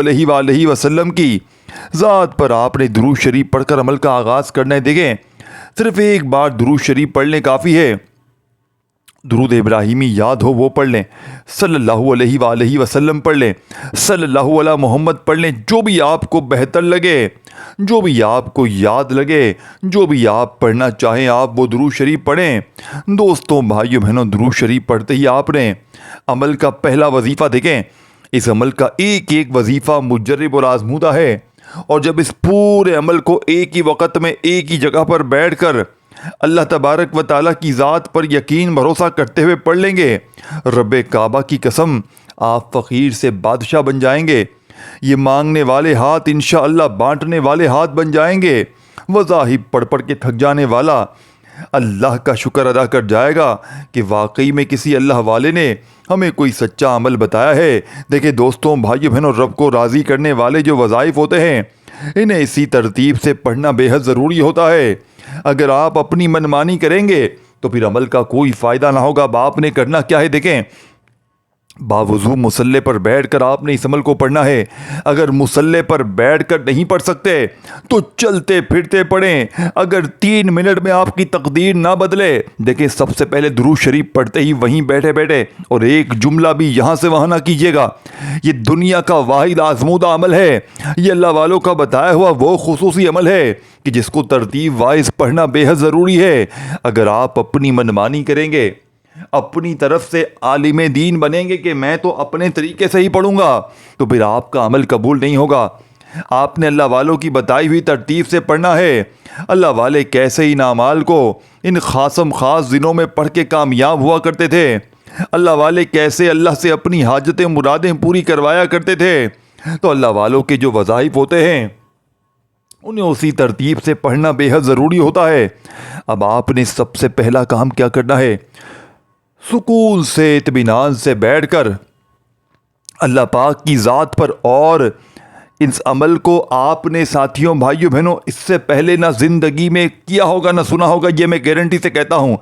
علیہ وآلہ وسلم کی ذات پر آپ نے درود شریف پڑھ کر عمل کا آغاز کرنا ہے۔ دیکھیں صرف ایک بار درود شریف پڑھ لیں کافی ہے۔ درود ابراہیمی یاد ہو وہ پڑھ لیں، صلی اللہ علیہ وآلہ وسلم پڑھ لیں، صلی اللہ علیہ محمد پڑھ لیں، جو بھی آپ کو بہتر لگے، جو بھی آپ کو یاد لگے، جو بھی آپ پڑھنا چاہیں آپ وہ درود شریف پڑھیں۔ دوستوں بھائیو بہنوں، درود شریف پڑھتے ہی آپ نے عمل کا پہلا وظیفہ دیکھیں، اس عمل کا ایک ایک وظیفہ مجرب اور آزمودہ ہے، اور جب اس پورے عمل کو ایک ہی وقت میں ایک ہی جگہ پر بیٹھ کر اللہ تبارک و تعالیٰ کی ذات پر یقین بھروسہ کرتے ہوئے پڑھ لیں گے، رب کعبہ کی قسم آپ فقیر سے بادشاہ بن جائیں گے۔ یہ مانگنے والے ہاتھ انشاءاللہ بانٹنے والے ہاتھ بن جائیں گے۔ وظائف پڑھ پڑھ کے تھک جانے والا اللہ کا شکر ادا کر جائے گا کہ واقعی میں کسی اللہ والے نے ہمیں کوئی سچا عمل بتایا ہے۔ دیکھیں دوستوں بھائیو بہنوں، رب کو راضی کرنے والے جو وظائف ہوتے ہیں انہیں اسی ترتیب سے پڑھنا بے حد ضروری ہوتا ہے۔ اگر آپ اپنی منمانی کریں گے تو پھر عمل کا کوئی فائدہ نہ ہوگا۔ آپ نے کرنا کیا ہے دیکھیں، باوضو مصلی پر بیٹھ کر آپ نے اس عمل کو پڑھنا ہے۔ اگر مصلی پر بیٹھ کر نہیں پڑھ سکتے تو چلتے پھرتے پڑھیں۔ اگر 3 منٹ میں آپ کی تقدیر نہ بدلے، دیکھیں سب سے پہلے درود شریف پڑھتے ہی وہیں بیٹھے بیٹھے اور ایک جملہ بھی یہاں سے وہاں نہ کیجیے گا۔ یہ دنیا کا واحد آزمودہ عمل ہے، یہ اللہ والوں کا بتایا ہوا وہ خصوصی عمل ہے کہ جس کو ترتیب وائز پڑھنا بے حد ضروری ہے۔ اگر آپ اپنی منمانی کریں گے، اپنی طرف سے عالم دین بنیں گے کہ میں تو اپنے طریقے سے ہی پڑھوں گا، تو پھر آپ کا عمل قبول نہیں ہوگا۔ آپ نے اللہ والوں کی بتائی ہوئی ترتیب سے پڑھنا ہے۔ اللہ والے کیسے ان اعمال کو ان خاص دنوں میں پڑھ کے کامیاب ہوا کرتے تھے، اللہ والے کیسے اللہ سے اپنی حاجتیں مرادیں پوری کروایا کرتے تھے۔ تو اللہ والوں کے جو وظائف ہوتے ہیں انہیں اسی ترتیب سے پڑھنا بے حد ضروری ہوتا ہے۔ اب آپ نے سب سے پہلا کام کیا کرنا ہے، سکون سے اطمینان سے بیٹھ کر اللہ پاک کی ذات پر، اور اس عمل کو آپ نے ساتھیوں بھائیوں بہنوں اس سے پہلے نہ زندگی میں کیا ہوگا نہ سنا ہوگا، یہ میں گارنٹی سے کہتا ہوں۔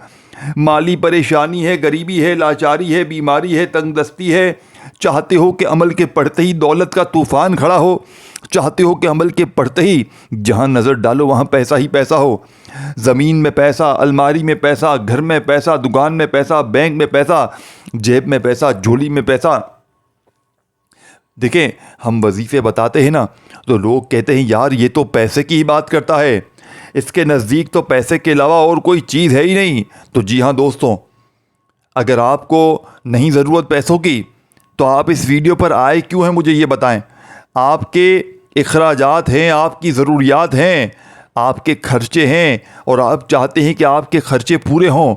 مالی پریشانی ہے، غریبی ہے، لاچاری ہے، بیماری ہے، تنگ دستی ہے، چاہتے ہو کہ عمل کے پڑھتے ہی دولت کا طوفان کھڑا ہو، چاہتے ہو کہ عمل کے پڑھتے ہی جہاں نظر ڈالو وہاں پیسہ ہی پیسہ ہو، زمین میں پیسہ، الماری میں پیسہ، گھر میں پیسہ، دکان میں پیسہ، بینک میں پیسہ، جیب میں پیسہ، جھولی میں پیسہ۔ دیکھیں ہم وظیفے بتاتے ہیں نا تو لوگ کہتے ہیں یار یہ تو پیسے کی ہی بات کرتا ہے، اس کے نزدیک تو پیسے کے علاوہ اور کوئی چیز ہے ہی نہیں۔ تو جی ہاں دوستوں، اگر آپ کو نہیں ضرورت پیسوں کی تو آپ اس ویڈیو پر آئے کیوں ہیں مجھے یہ بتائیں۔ آپ کے اخراجات ہیں، آپ کی ضروریات ہیں، آپ کے خرچے ہیں، اور آپ چاہتے ہیں کہ آپ کے خرچے پورے ہوں،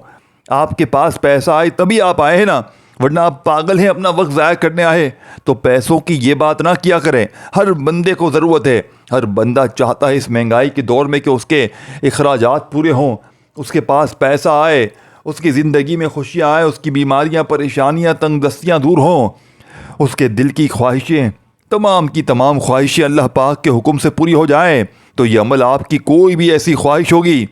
آپ کے پاس پیسہ آئے تبھی آپ آئے ہیں نا، ورنہ آپ پاگل ہیں اپنا وقت ضائع کرنے آئے۔ تو پیسوں کی یہ بات نہ کیا کریں، ہر بندے کو ضرورت ہے، ہر بندہ چاہتا ہے اس مہنگائی کے دور میں کہ اس کے اخراجات پورے ہوں، اس کے پاس پیسہ آئے، اس کی زندگی میں خوشیاں آئیں، اس کی بیماریاں پریشانیاں تنگ دستیاں دور ہوں، اس کے دل کی خواہشیں تمام کی تمام خواہشیں اللہ پاک کے حکم سے پوری ہو جائیں۔ تو یہ عمل آپ کی کوئی بھی ایسی خواہش ہوگی،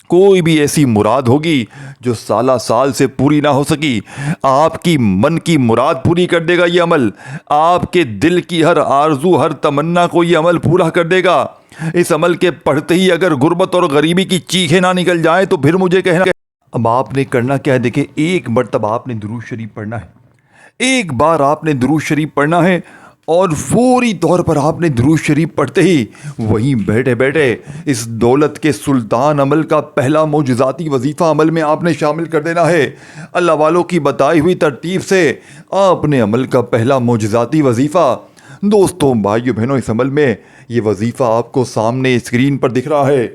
کوئی بھی ایسی مراد ہوگی جو سالہ سال سے پوری نہ ہو سکی، آپ کی من کی مراد پوری کر دے گا یہ عمل، آپ کے دل کی ہر آرزو ہر تمنا کو یہ عمل پورا کر دے گا۔ اس عمل کے پڑھتے ہی اگر غربت اور غریبی کی چیخیں نہ نکل جائیں تو پھر مجھے کہنا۔ اب آپ نے کرنا کیا ہے، دیکھیں ایک مرتبہ آپ نے درود شریف پڑھنا ہے، ایک بار آپ نے درود شریف پڑھنا ہے، اور فوری طور پر آپ نے درود شریف پڑھتے ہی وہیں بیٹھے بیٹھے اس دولت کے سلطان عمل کا پہلا معجزاتی وظیفہ عمل میں آپ نے شامل کر دینا ہے۔ اللہ والوں کی بتائی ہوئی ترتیب سے آپ نے عمل کا پہلا معجزاتی وظیفہ، دوستوں بھائیو بہنوں اس عمل میں یہ وظیفہ آپ کو سامنے اسکرین پر دکھ رہا ہے۔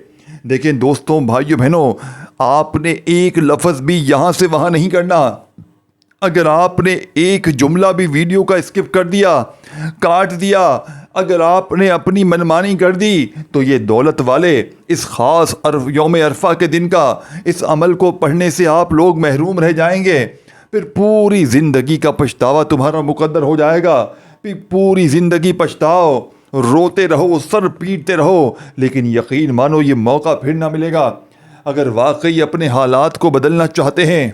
دیکھیں دوستوں بھائیو بہنوں، آپ نے ایک لفظ بھی یہاں سے وہاں نہیں کرنا۔ اگر آپ نے ایک جملہ بھی ویڈیو کا اسکپ کر دیا، کاٹ دیا، اگر آپ نے اپنی منمانی کر دی تو یہ دولت والے اس خاص یوم عرفہ کے دن کا اس عمل کو پڑھنے سے آپ لوگ محروم رہ جائیں گے، پھر پوری زندگی کا پچھتاوا تمہارا مقدر ہو جائے گا، پھر پوری زندگی پچھتاؤ، روتے رہو، سر پیٹتے رہو، لیکن یقین مانو یہ موقع پھر نہ ملے گا۔ اگر واقعی اپنے حالات کو بدلنا چاہتے ہیں،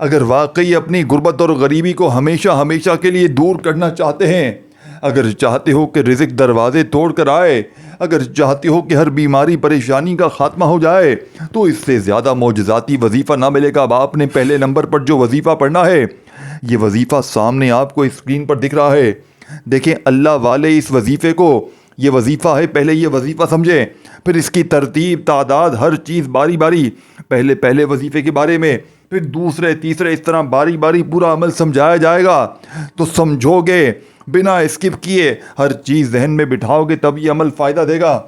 اگر واقعی اپنی غربت اور غریبی کو ہمیشہ ہمیشہ کے لیے دور کرنا چاہتے ہیں، اگر چاہتے ہو کہ رزق دروازے توڑ کر آئے، اگر چاہتے ہو کہ ہر بیماری پریشانی کا خاتمہ ہو جائے، تو اس سے زیادہ معجزاتی وظیفہ نہ ملے گا۔ اب آپ نے پہلے نمبر پر جو وظیفہ پڑھنا ہے، یہ وظیفہ سامنے آپ کو اسکرین پر دکھ رہا ہے۔ دیکھیں اللہ والے اس وظیفے کو، یہ وظیفہ ہے، پہلے یہ وظیفہ سمجھیں، پھر اس کی ترتیب، تعداد، ہر چیز باری باری، پہلے وظیفے کے بارے میں، پھر دوسرے تیسرے، اس طرح باری باری پورا عمل سمجھایا جائے گا تو سمجھو گے، بنا اسکپ کیے ہر چیز ذہن میں بٹھاؤ گے، تب یہ عمل فائدہ دے گا۔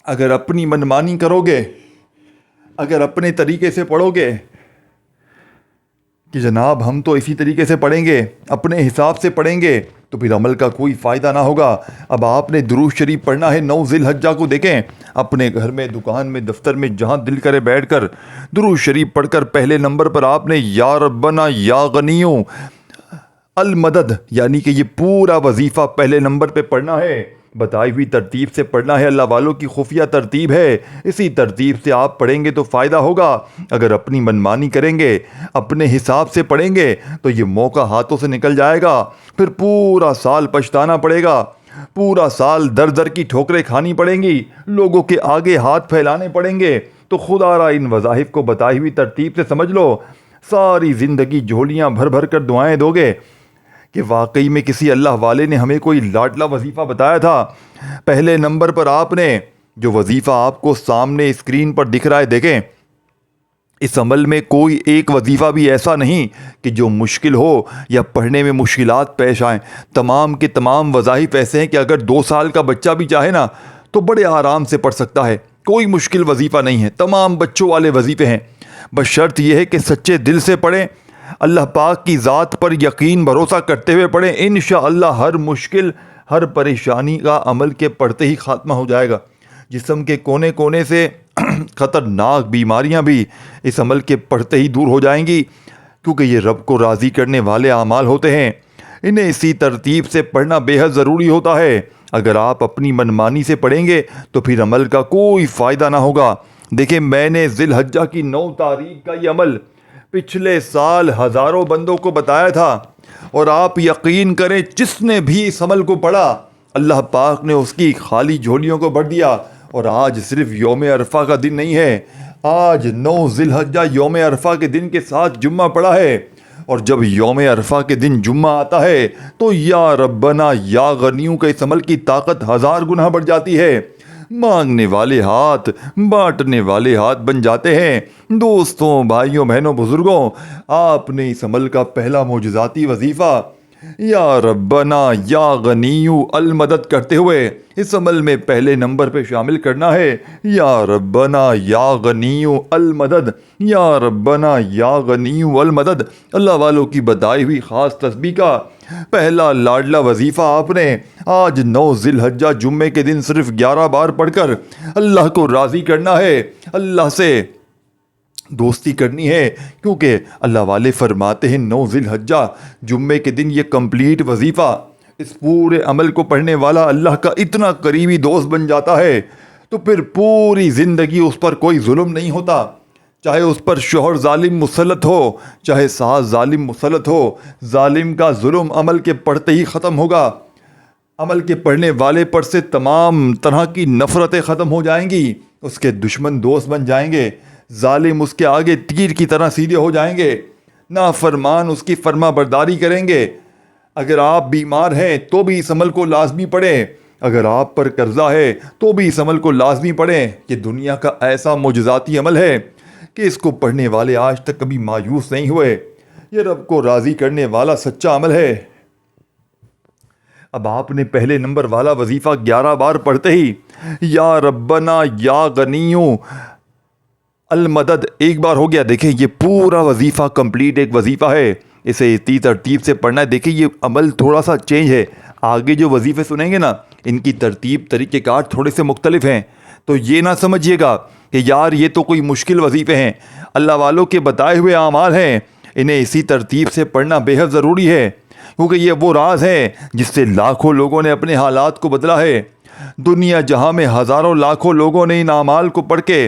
اگر اپنی منمانی کرو گے، اگر اپنے طریقے سے پڑھو گے کہ جناب ہم تو اسی طریقے سے پڑھیں گے، اپنے حساب سے پڑھیں گے، تو پھر عمل کا کوئی فائدہ نہ ہوگا۔ اب آپ نے درود شریف پڑھنا ہے 9 ذی الحجہ کو۔ دیکھیں اپنے گھر میں، دکان میں، دفتر میں، جہاں دل کرے بیٹھ کر درود شریف پڑھ کر پہلے نمبر پر آپ نے یا ربنا یا غنیو المدد، یعنی کہ یہ پورا وظیفہ پہلے نمبر پہ پڑھنا ہے، بتائی ہوئی ترتیب سے پڑھنا ہے۔ اللہ والوں کی خفیہ ترتیب ہے، اسی ترتیب سے آپ پڑھیں گے تو فائدہ ہوگا۔ اگر اپنی منمانی کریں گے، اپنے حساب سے پڑھیں گے، تو یہ موقع ہاتھوں سے نکل جائے گا، پھر پورا سال پچھتانا پڑے گا، پورا سال در در کی ٹھوکریں کھانی پڑیں گی، لوگوں کے آگے ہاتھ پھیلانے پڑیں گے۔ تو خدا را ان وظائف کو بتائی ہوئی ترتیب سے سمجھ لو، ساری زندگی جھولیاں بھر بھر کر دعائیں دو گے کہ واقعی میں کسی اللہ والے نے ہمیں کوئی لاڈلا وظیفہ بتایا تھا۔ پہلے نمبر پر آپ نے جو وظیفہ آپ کو سامنے اسکرین پر دکھ رہا ہے، دیکھیں اس عمل میں کوئی ایک وظیفہ بھی ایسا نہیں کہ جو مشکل ہو یا پڑھنے میں مشکلات پیش آئیں۔ تمام کے تمام وظائف ایسے ہیں کہ اگر 2 سال کا بچہ بھی چاہے نا تو بڑے آرام سے پڑھ سکتا ہے، کوئی مشکل وظیفہ نہیں ہے، تمام بچوں والے وظیفے ہیں۔ بس شرط یہ ہے کہ سچے دل سے پڑھیں، اللہ پاک کی ذات پر یقین بھروسہ کرتے ہوئے پڑھیں، انشاءاللہ ہر مشکل، ہر پریشانی کا عمل کے پڑھتے ہی خاتمہ ہو جائے گا۔ جسم کے کونے کونے سے خطرناک بیماریاں بھی اس عمل کے پڑھتے ہی دور ہو جائیں گی، کیونکہ یہ رب کو راضی کرنے والے اعمال ہوتے ہیں۔ انہیں اسی ترتیب سے پڑھنا بے حد ضروری ہوتا ہے۔ اگر آپ اپنی منمانی سے پڑھیں گے تو پھر عمل کا کوئی فائدہ نہ ہوگا۔ دیکھیں میں نے ذی الحجہ کی 9 تاریخ کا یہ عمل پچھلے سال ہزاروں بندوں کو بتایا تھا، اور آپ یقین کریں جس نے بھی اس عمل کو پڑھا اللہ پاک نے اس کی خالی جھولیوں کو بھر دیا۔ اور آج صرف یوم عرفہ کا دن نہیں ہے، آج 9 ذی الحجہ یوم عرفہ کے دن کے ساتھ جمعہ پڑا ہے، اور جب یوم عرفہ کے دن جمعہ آتا ہے تو یا ربنا یا غنیوں کا اس عمل کی طاقت 1000 گنا بڑھ جاتی ہے۔ مانگنے والے ہاتھ بانٹنے والے ہاتھ بن جاتے ہیں۔ دوستوں، بھائیوں، بہنوں، بزرگوں، آپ نے اس عمل کا پہلا معجزاتی وظیفہ یا ربنا یا غنیو المدد کرتے ہوئے اس عمل میں پہلے نمبر پہ شامل کرنا ہے۔ یا ربنا یا غنیو المدد، یا ربنا یا غنیو المدد، اللہ والوں کی بتائی ہوئی خاص تسبیح کا پہلا لاڈلا وظیفہ آپ نے آج 9 ذی الحجہ جمعے کے دن صرف 11 بار پڑھ کر اللہ کو راضی کرنا ہے، اللہ سے دوستی کرنی ہے، کیونکہ اللہ والے فرماتے ہیں 9 ذی الحجہ جمعے کے دن یہ کمپلیٹ وظیفہ، اس پورے عمل کو پڑھنے والا اللہ کا اتنا قریبی دوست بن جاتا ہے، تو پھر پوری زندگی اس پر کوئی ظلم نہیں ہوتا، چاہے اس پر شوہر ظالم مسلط ہو، چاہے ساس ظالم مسلط ہو، ظالم کا ظلم عمل کے پڑھتے ہی ختم ہوگا۔ عمل کے پڑھنے والے پر سے تمام طرح کی نفرتیں ختم ہو جائیں گی، اس کے دشمن دوست بن جائیں گے، ظالم اس کے آگے تیر کی طرح سیدھے ہو جائیں گے، نافرمان اس کی فرما برداری کریں گے۔ اگر آپ بیمار ہیں تو بھی اس عمل کو لازمی پڑھیں، اگر آپ پر قرضہ ہے تو بھی اس عمل کو لازمی پڑھیں۔ یہ دنیا کا ایسا معجزاتی عمل ہے کہ اس کو پڑھنے والے آج تک کبھی مایوس نہیں ہوئے۔ یہ رب کو راضی کرنے والا سچا عمل ہے۔ اب آپ نے پہلے نمبر والا وظیفہ 11 بار پڑھتے ہی یا ربنا یا غنیو المدد ایک بار ہو گیا۔ دیکھیں یہ پورا وظیفہ کمپلیٹ ایک وظیفہ ہے، اسے اسی ترتیب سے پڑھنا ہے۔ دیکھیں یہ عمل تھوڑا سا چینج ہے، آگے جو وظیفے سنیں گے نا ان کی ترتیب طریقہ کار تھوڑے سے مختلف ہیں، تو یہ نہ سمجھیے گا کہ یار یہ تو کوئی مشکل وظیفے ہیں، اللہ والوں کے بتائے ہوئے اعمال ہیں، انہیں اسی ترتیب سے پڑھنا بے حد ضروری ہے، کیونکہ یہ وہ راز ہے جس سے لاکھوں لوگوں نے اپنے حالات کو بدلا ہے۔ دنیا جہاں میں ہزاروں لاکھوں لوگوں نے ان اعمال کو پڑھ کے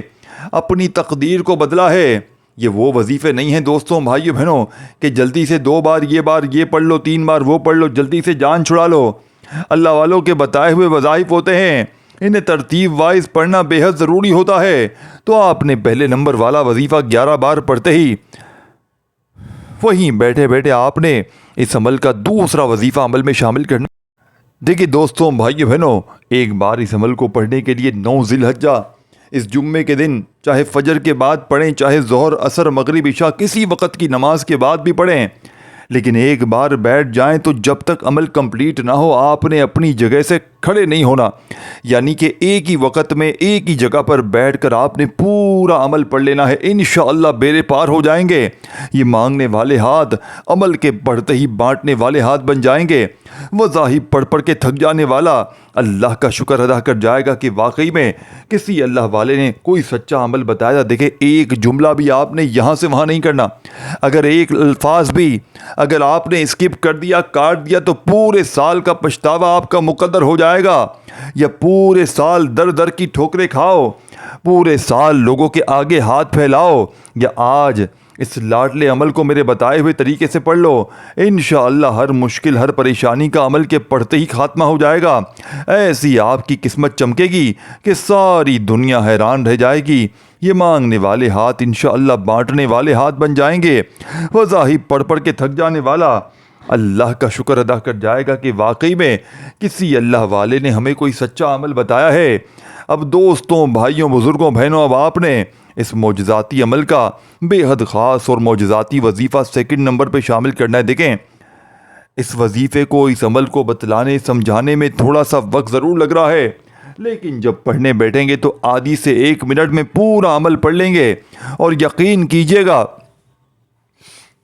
اپنی تقدیر کو بدلا ہے۔ یہ وہ وظیفے نہیں ہیں دوستوں بھائیو بہنوں کہ جلدی سے 2 بار یہ پڑھ لو، 3 بار وہ پڑھ لو، جلدی سے جان چھڑا لو۔ اللہ والوں کے بتائے ہوئے وظائف ہوتے ہیں، انہیں ترتیب وائز پڑھنا بے حد ضروری ہوتا ہے۔ تو آپ نے پہلے نمبر والا وظیفہ 11 بار پڑھتے ہی وہیں بیٹھے بیٹھے آپ نے اس عمل کا دوسرا وظیفہ عمل میں شامل کرنا۔ دیکھیے دوستوں بھائیو بہنوں، ایک بار اس عمل کو پڑھنے کے لیے 9 ذی الحجہ اس جمعے کے دن چاہے فجر کے بعد پڑھیں، چاہے ظہر، عصر، مغرب، عشاء کسی وقت کی نماز کے بعد بھی پڑھیں، لیکن ایک بار بیٹھ جائیں تو جب تک عمل کمپلیٹ نہ ہو آپ نے اپنی جگہ سے کھڑے نہیں ہونا۔ یعنی کہ ایک ہی وقت میں ایک ہی جگہ پر بیٹھ کر آپ نے پورا عمل پڑھ لینا ہے، انشاءاللہ بیڑے پار ہو جائیں گے۔ یہ مانگنے والے ہاتھ عمل کے پڑھتے ہی بانٹنے والے ہاتھ بن جائیں گے۔ وظائف پڑھ پڑھ کے تھک جانے والا اللہ کا شکر ادا کر جائے گا کہ واقعی میں کسی اللہ والے نے کوئی سچا عمل بتایا۔ دیکھیں ایک جملہ بھی آپ نے یہاں سے وہاں نہیں کرنا، اگر ایک الفاظ بھی اگر آپ نے اسکپ کر دیا، کاٹ دیا، تو پورے سال کا پچھتاوا آپ کا مقدر ہو جائے گا۔ یا پورے سال در در کی ٹھوکریں کھاؤ، پورے سال لوگوں کے آگے ہاتھ پھیلاؤ، یا آج اس لاڈلے عمل کو میرے بتائے ہوئے طریقے سے پڑھ لو، انشاءاللہ ہر مشکل، ہر پریشانی کا عمل کے پڑھتے ہی خاتمہ ہو جائے گا۔ ایسی آپ کی قسمت چمکے گی کہ ساری دنیا حیران رہ جائے گی۔ یہ مانگنے والے ہاتھ انشاءاللہ بانٹنے والے ہاتھ بن جائیں گے۔ وظائف پڑھ پڑھ کے تھک جانے والا اللہ کا شکر ادا کر جائے گا کہ واقعی میں کسی اللہ والے نے ہمیں کوئی سچا عمل بتایا ہے۔ اب دوستوں بھائیوں بزرگوں بہنوں، اب آپ نے اس معجزاتی عمل کا بے حد خاص اور معجزاتی وظیفہ سیکنڈ نمبر پہ شامل کرنا ہے۔ دیکھیں اس وظیفے کو، اس عمل کو بتلانے سمجھانے میں تھوڑا سا وقت ضرور لگ رہا ہے، لیکن جب پڑھنے بیٹھیں گے تو آدھی سے 1 منٹ میں پورا عمل پڑھ لیں گے۔ اور یقین کیجئے گا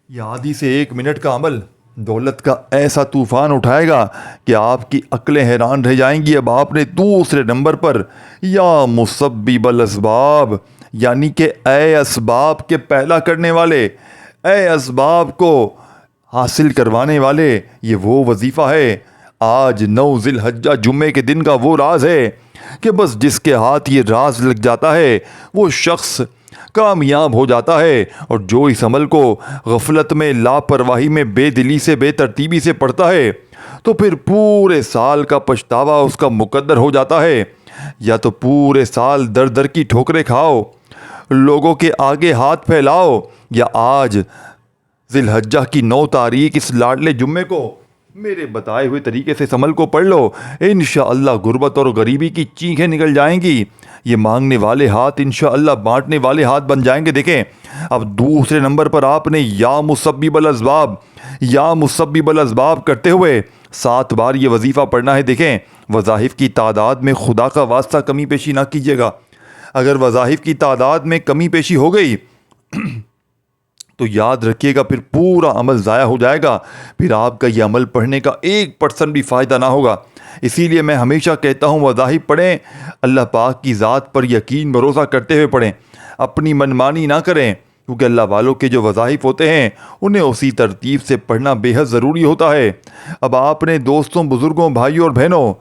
یہ آدھی سے 1 منٹ کا عمل دولت کا ایسا طوفان اٹھائے گا کہ آپ کی عقلیں حیران رہ جائیں گی۔ اب آپ نے دوسرے نمبر پر یا مسبب الاسباب، یعنی کہ اے اسباب کے پہلا کرنے والے، اے اسباب کو حاصل کروانے والے، یہ وہ وظیفہ ہے۔ آج 9 ذی الحجہ جمعے کے دن کا وہ راز ہے کہ بس جس کے ہاتھ یہ راز لگ جاتا ہے وہ شخص کامیاب ہو جاتا ہے، اور جو اس عمل کو غفلت میں، لاپرواہی میں، بے دلی سے، بے ترتیبی سے پڑھتا ہے تو پھر پورے سال کا پچھتاوا اس کا مقدر ہو جاتا ہے۔ یا تو پورے سال در در کی ٹھوکریں کھاؤ، لوگوں کے آگے ہاتھ پھیلاؤ، یا آج ذی الحجہ کی 9 تاریخ اس لاڈلے جمعے کو میرے بتائے ہوئے طریقے سے اس عمل کو پڑھ لو، انشاءاللہ غربت اور غریبی کی چیخیں نکل جائیں گی۔ یہ مانگنے والے ہاتھ انشاءاللہ بانٹنے والے ہاتھ بن جائیں گے۔ دیکھیں اب دوسرے نمبر پر آپ نے یا مسبب الاسباب، یا مسبب الاسباب کرتے ہوئے 7 بار یہ وظیفہ پڑھنا ہے۔ دیکھیں وظائف کی تعداد میں خدا کا واسطہ کمی پیشی نہ کیجیے گا۔ اگر وظائف کی تعداد میں کمی پیشی ہو گئی تو یاد رکھیے گا پھر پورا عمل ضائع ہو جائے گا، پھر آپ کا یہ عمل پڑھنے کا 1% بھی فائدہ نہ ہوگا۔ اسی لیے میں ہمیشہ کہتا ہوں وظائف پڑھیں، اللہ پاک کی ذات پر یقین بھروسہ کرتے ہوئے پڑھیں، اپنی منمانی نہ کریں، کیونکہ اللہ والوں کے جو وظائف ہوتے ہیں انہیں اسی ترتیب سے پڑھنا بے حد ضروری ہوتا ہے۔ اب آپ نے دوستوں بزرگوں بھائیوں اور بہنوں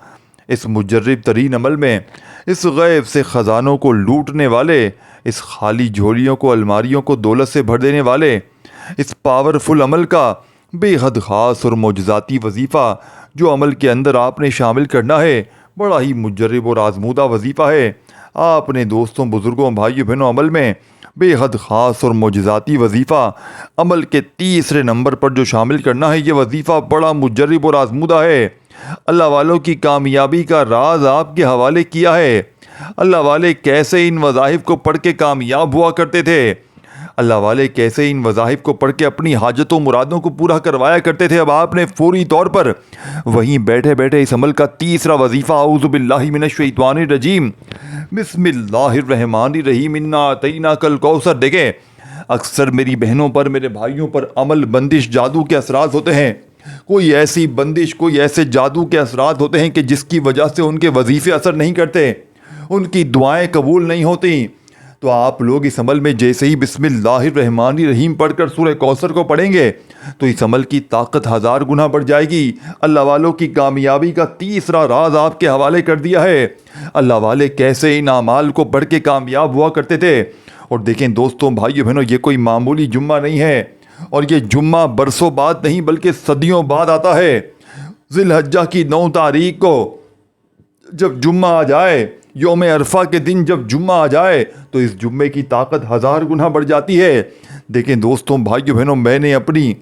اس مجرب ترین عمل میں، اس غیب سے خزانوں کو لوٹنے والے، اس خالی جھولیوں کو، الماریوں کو دولت سے بھر دینے والے اس پاورفل عمل کا بے حد خاص اور معجزاتی وظیفہ جو عمل کے اندر آپ نے شامل کرنا ہے، بڑا ہی مجرب اور آزمودہ وظیفہ ہے۔ آپ نے دوستوں بزرگوں بھائیوں بہنوں عمل میں بے حد خاص اور معجزاتی وظیفہ عمل کے تیسرے نمبر پر جو شامل کرنا ہے، یہ وظیفہ بڑا مجرب اور آزمودہ ہے۔ اللہ والوں کی کامیابی کا راز آپ کے حوالے کیا ہے۔ اللہ والے کیسے ان وظائف کو پڑھ کے کامیاب ہوا کرتے تھے، اللہ والے کیسے ان وظائف کو پڑھ کے اپنی حاجتوں مرادوں کو پورا کروایا کرتے تھے۔ اب آپ نے فوری طور پر وہیں بیٹھے بیٹھے اس عمل کا تیسرا وظیفہ اعوذ باللہ من الشیطان الرجیم بسم اللہ الرحمن الرحیم انا اعطیناک الکوثر۔ دیکھیں اکثر میری بہنوں پر، میرے بھائیوں پر عمل بندش، جادو کے اثرات ہوتے ہیں، کوئی ایسی بندش، کوئی ایسے جادو کے اثرات ہوتے ہیں کہ جس کی وجہ سے ان کے وظیفے اثر نہیں کرتے، ان کی دعائیں قبول نہیں ہوتی۔ تو آپ لوگ اس عمل میں جیسے ہی بسم اللہ الرحمن الرحیم پڑھ کر سورہ کوثر کو پڑھیں گے تو اس عمل کی طاقت 1000 گنا بڑھ جائے گی۔ اللہ والوں کی کامیابی کا تیسرا راز آپ کے حوالے کر دیا ہے۔ اللہ والے کیسے ان اعمال کو پڑھ کے کامیاب ہوا کرتے تھے، اور دیکھیں دوستوں بھائیو بہنوں، یہ کوئی معمولی جمعہ نہیں ہے، اور یہ جمعہ برسوں بعد نہیں بلکہ صدیوں بعد آتا ہے۔ ذی الحجہ کی 9 تاریخ کو جب جمعہ آ جائے، یوم عرفہ کے دن جب جمعہ آ جائے تو اس جمعے کی طاقت 1000 گنا بڑھ جاتی ہے۔ دیکھیں دوستوں بھائیو بہنوں، میں نے اپنی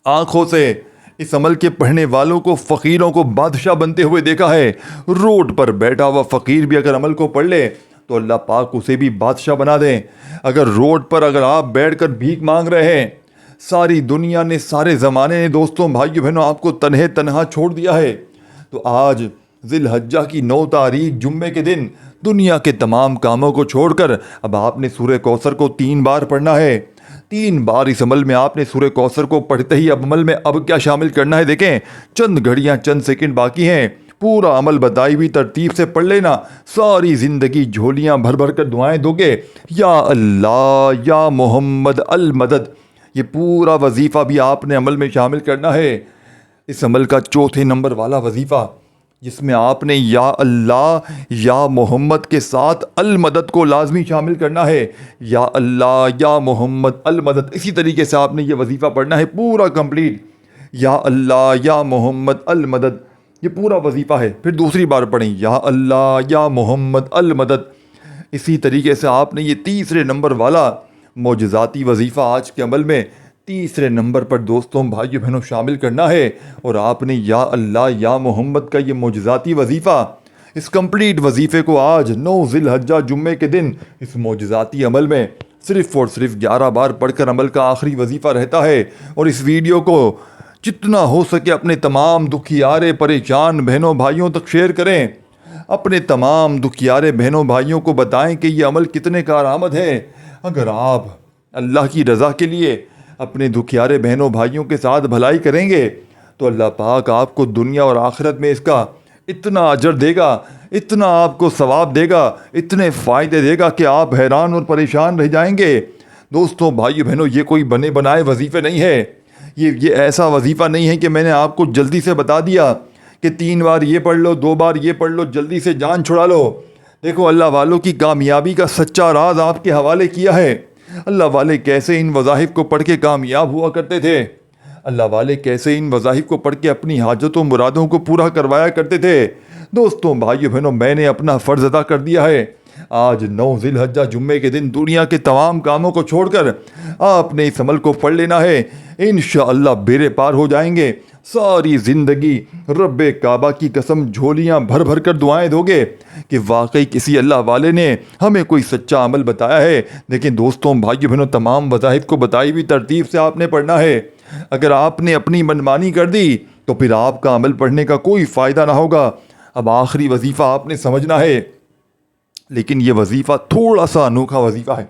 آنکھوں سے اس عمل کے پڑھنے والوں کو، فقیروں کو بادشاہ بنتے ہوئے دیکھا ہے۔ روڈ پر بیٹھا ہوا فقیر بھی اگر عمل کو پڑھ لے تو اللہ پاک اسے بھی بادشاہ بنا دیں۔ اگر روڈ پر اگر آپ بیٹھ کر بھیک مانگ رہے ہیں، ساری دنیا نے، سارے زمانے نے دوستوں بھائیو بہنوں آپ کو تنہا چھوڑ دیا ہے، تو آج ذی الحجہ کی 9 تاریخ جمعے کے دن دنیا کے تمام کاموں کو چھوڑ کر اب آپ نے سورہ کوثر کو 3 بار پڑھنا ہے۔ 3 بار اس عمل میں آپ نے سورہ کوثر کو پڑھتے ہی اب عمل میں اب کیا شامل کرنا ہے؟ دیکھیں، چند گھڑیاں، چند سیکنڈ باقی ہیں، پورا عمل بتائی ہوئی ترتیب سے پڑھ لینا۔ ساری زندگی جھولیاں بھر بھر کر دعائیں دو گے، یا اللہ یا محمد المدد، یہ پورا وظیفہ بھی آپ نے عمل میں شامل کرنا ہے۔ اس عمل کا 4 نمبر والا وظیفہ، جس میں آپ نے یا اللہ یا محمد کے ساتھ المدد کو لازمی شامل کرنا ہے۔ یا اللہ یا محمد المدد، اسی طریقے سے آپ نے یہ وظیفہ پڑھنا ہے پورا کمپلیٹ۔ یا اللہ یا محمد المدد، یہ پورا وظیفہ ہے۔ پھر دوسری بار پڑھیں، یا اللہ یا محمد المدد۔ اسی طریقے سے آپ نے یہ 3 نمبر والا معجزاتی وظیفہ آج کے عمل میں 3 نمبر پر دوستوں بھائیو بہنوں شامل کرنا ہے، اور آپ نے یا اللہ یا محمد کا یہ معجزاتی وظیفہ، اس کمپلیٹ وظیفے کو آج 9 ذی الحجہ جمعے کے دن اس معجزاتی عمل میں صرف اور صرف 11 بار پڑھ کر عمل کا آخری وظیفہ رہتا ہے۔ اور اس ویڈیو کو جتنا ہو سکے اپنے تمام دکھیارے پریشان بہنوں بھائیوں تک شیئر کریں۔ اپنے تمام دکھیارے بہنوں بھائیوں کو بتائیں کہ یہ عمل کتنے کارآمد ہے۔ اگر آپ اللہ کی رضا کے لیے اپنے دکھیارے بہنوں بھائیوں کے ساتھ بھلائی کریں گے تو اللہ پاک آپ کو دنیا اور آخرت میں اس کا اتنا اجر دے گا، اتنا آپ کو ثواب دے گا، اتنے فائدے دے گا کہ آپ حیران اور پریشان رہ جائیں گے۔ دوستوں بھائیو بہنوں، یہ کوئی بنے بنائے وظیفے نہیں ہے، یہ ایسا وظیفہ نہیں ہے کہ میں نے آپ کو جلدی سے بتا دیا کہ 3 بار یہ پڑھ لو، 2 بار یہ پڑھ لو، جلدی سے جان چھڑا لو۔ دیکھو، اللہ والوں کی کامیابی کا سچا راز آپ کے حوالے کیا ہے۔ اللہ والے کیسے ان وظائف کو پڑھ کے کامیاب ہوا کرتے تھے، اللہ والے کیسے ان وظائف کو پڑھ کے اپنی حاجتوں مرادوں کو پورا کروایا کرتے تھے۔ دوستوں بھائیو بہنوں، میں نے اپنا فرض ادا کر دیا ہے۔ آج 9 ذی الحجہ جمعے کے دن دنیا کے تمام کاموں کو چھوڑ کر آپ نے اس عمل کو پڑھ لینا ہے۔ انشاءاللہ بیڑے پار ہو جائیں گے۔ ساری زندگی رب کعبہ کی قسم جھولیاں بھر بھر کر دعائیں دو گے کہ واقعی کسی اللہ والے نے ہمیں کوئی سچا عمل بتایا ہے۔ لیکن دوستوں بھائیو بہنوں، تمام وظائف کو بتائی ہوئی ترتیب سے آپ نے پڑھنا ہے۔ اگر آپ نے اپنی منمانی کر دی تو پھر آپ کا عمل پڑھنے کا کوئی فائدہ نہ ہوگا۔ اب آخری وظیفہ آپ نے سمجھنا ہے، لیکن یہ وظیفہ تھوڑا سا انوکھا وظیفہ ہے۔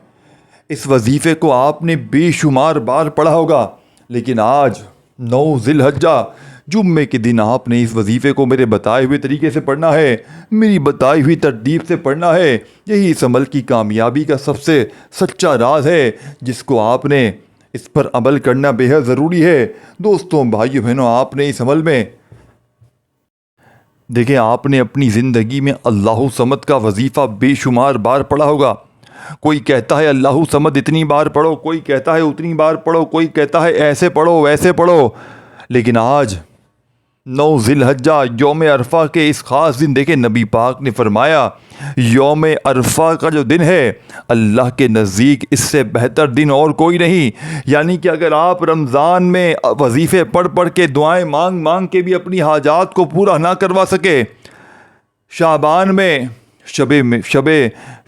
اس وظیفے کو آپ نے بے شمار بار پڑھا ہوگا، لیکن آج 9 ذی الحجہ جمعے کے دن آپ نے اس وظیفے کو میرے بتائے ہوئے طریقے سے پڑھنا ہے، میری بتائی ہوئی ترتیب سے پڑھنا ہے۔ یہی اس عمل کی کامیابی کا سب سے سچا راز ہے، جس کو آپ نے اس پر عمل کرنا بے حد ضروری ہے۔ دوستوں بھائیو بہنوں، آپ نے اس عمل میں دیکھیں، آپ نے اپنی زندگی میں اللہ صمد کا وظیفہ بے شمار بار پڑھا ہوگا۔ کوئی کہتا ہے اللہ صمد اتنی بار پڑھو، کوئی کہتا ہے اتنی بار پڑھو، کوئی کہتا ہے ایسے پڑھو ویسے پڑھو، لیکن آج 9 ذی الحجہ یوم عرفہ کے اس خاص دن، دیکھیں نبی پاک نے فرمایا یوم عرفہ کا جو دن ہے اللہ کے نزدیک اس سے بہتر دن اور کوئی نہیں۔ یعنی کہ اگر آپ رمضان میں وظیفے پڑھ پڑھ کے دعائیں مانگ مانگ کے بھی اپنی حاجات کو پورا نہ کروا سکے، شعبان میں شب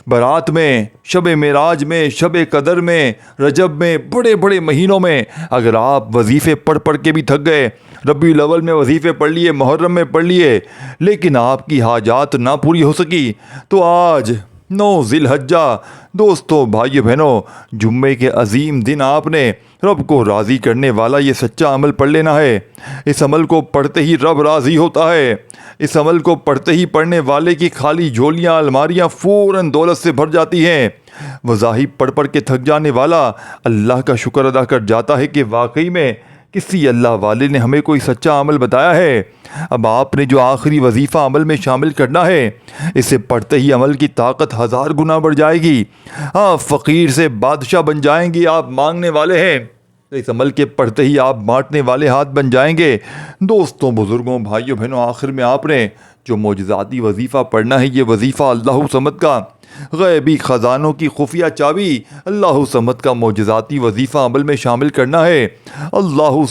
برات میں، شب معراج میں، شب قدر میں، رجب میں، بڑے بڑے مہینوں میں اگر آپ وظیفے پڑھ پڑھ کے بھی تھک گئے، ربیع الاول میں وظیفے پڑھ لیے، محرم میں پڑھ لیے، لیکن آپ کی حاجات نہ پوری ہو سکی، تو آج 9 ذی الحجہ دوستوں بھائیو بہنوں جمعے کے عظیم دن آپ نے رب کو راضی کرنے والا یہ سچا عمل پڑھ لینا ہے۔ اس عمل کو پڑھتے ہی رب راضی ہوتا ہے۔ اس عمل کو پڑھتے ہی پڑھنے والے کی خالی جھولیاں، الماریاں فوراً دولت سے بھر جاتی ہیں۔ وظائف پڑھ پڑھ کے تھک جانے والا اللہ کا شکر ادا کر جاتا ہے کہ واقعی میں کسی اللہ والے نے ہمیں کوئی سچا عمل بتایا ہے؟ اب آپ نے جو آخری وظیفہ عمل میں شامل کرنا ہے، اسے پڑھتے ہی عمل کی طاقت 1000 گنا بڑھ جائے گی۔ آپ فقیر سے بادشاہ بن جائیں گے، آپ مانگنے والے ہیں تو اس عمل کے پڑھتے ہی آپ بانٹنے والے ہاتھ بن جائیں گے۔ دوستوں، بزرگوں، بھائیوں، بہنوں، آخر میں آپ نے جو معجزاتی وظیفہ پڑھنا ہے، یہ وظیفہ اللہ صمد کا غیبی خزانوں کی خفیہ چابی، اللہ صمد کا معجزاتی وظیفہ عمل میں شامل کرنا ہے۔ اللہ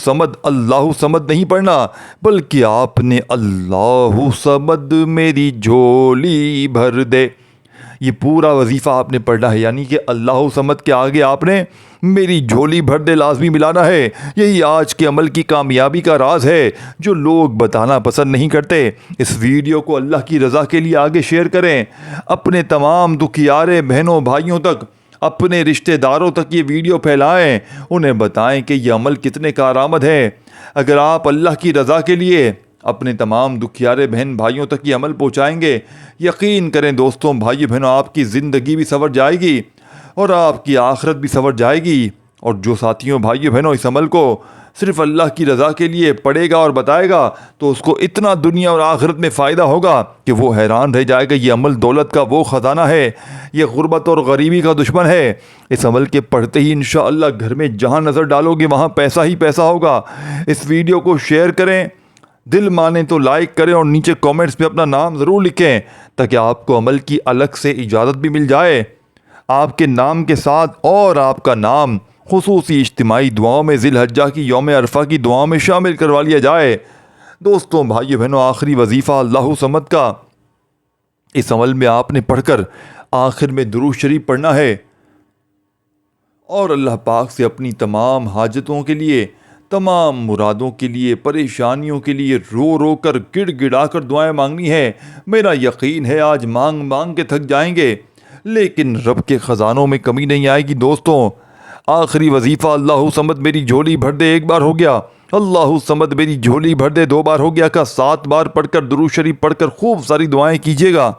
صمد نہیں پڑھنا، بلکہ آپ نے اللہ صمد میری جھولی بھر دے، یہ پورا وظیفہ آپ نے پڑھنا ہے۔ یعنی کہ اللہ صمد کے آگے آپ نے میری جھولی بھر دے لازمی ملانا ہے۔ یہی آج کے عمل کی کامیابی کا راز ہے جو لوگ بتانا پسند نہیں کرتے۔ اس ویڈیو کو اللہ کی رضا کے لیے آگے شیئر کریں، اپنے تمام دکھیارے بہنوں بھائیوں تک، اپنے رشتہ داروں تک یہ ویڈیو پھیلائیں، انہیں بتائیں کہ یہ عمل کتنے کارآمد ہے۔ اگر آپ اللہ کی رضا کے لیے اپنے تمام دکھیارے بہن بھائیوں تک یہ عمل پہنچائیں گے، یقین کریں دوستوں، بھائی بہنوں، آپ کی زندگی بھی سنور جائے گی اور آپ کی آخرت بھی سنور جائے گی۔ اور جو ساتھیوں، بھائیوں، بہنوں اس عمل کو صرف اللہ کی رضا کے لیے پڑھے گا اور بتائے گا تو اس کو اتنا دنیا اور آخرت میں فائدہ ہوگا کہ وہ حیران رہ جائے گا۔ یہ عمل دولت کا وہ خزانہ ہے، یہ غربت اور غریبی کا دشمن ہے۔ اس عمل کے پڑھتے ہی انشاءاللہ گھر میں جہاں نظر ڈالو گے وہاں پیسہ ہی پیسہ ہوگا۔ اس ویڈیو کو شیئر کریں، دل مانے تو لائک کریں اور نیچے کومنٹس میں اپنا نام ضرور لکھیں تاکہ آپ کو عمل کی الگ سے اجازت بھی مل جائے۔ آپ کے نام کے ساتھ اور آپ کا نام خصوصی اجتماعی دعاؤں میں ذی الحجہ کی یوم عرفہ کی دعاؤں میں شامل کروا لیا جائے۔ دوستوں، بھائیو بہنوں، آخری وظیفہ اللہ صمد کا اس عمل میں آپ نے پڑھ کر آخر میں درود شریف پڑھنا ہے اور اللہ پاک سے اپنی تمام حاجتوں کے لیے، تمام مرادوں کے لیے، پریشانیوں کے لیے رو رو کر گڑ گڑا کر دعائیں مانگنی ہے۔ میرا یقین ہے آج مانگ مانگ کے تھک جائیں گے لیکن رب کے خزانوں میں کمی نہیں آئے گی۔ دوستوں، آخری وظیفہ اللہ صمد میری جھولی بھر دے ایک بار ہو گیا، اللہ صمد میری جھولی بھر دے 2 بار ہو گیا کا 7 بار پڑھ کر درود شریف پڑھ کر خوب ساری دعائیں کیجیے گا۔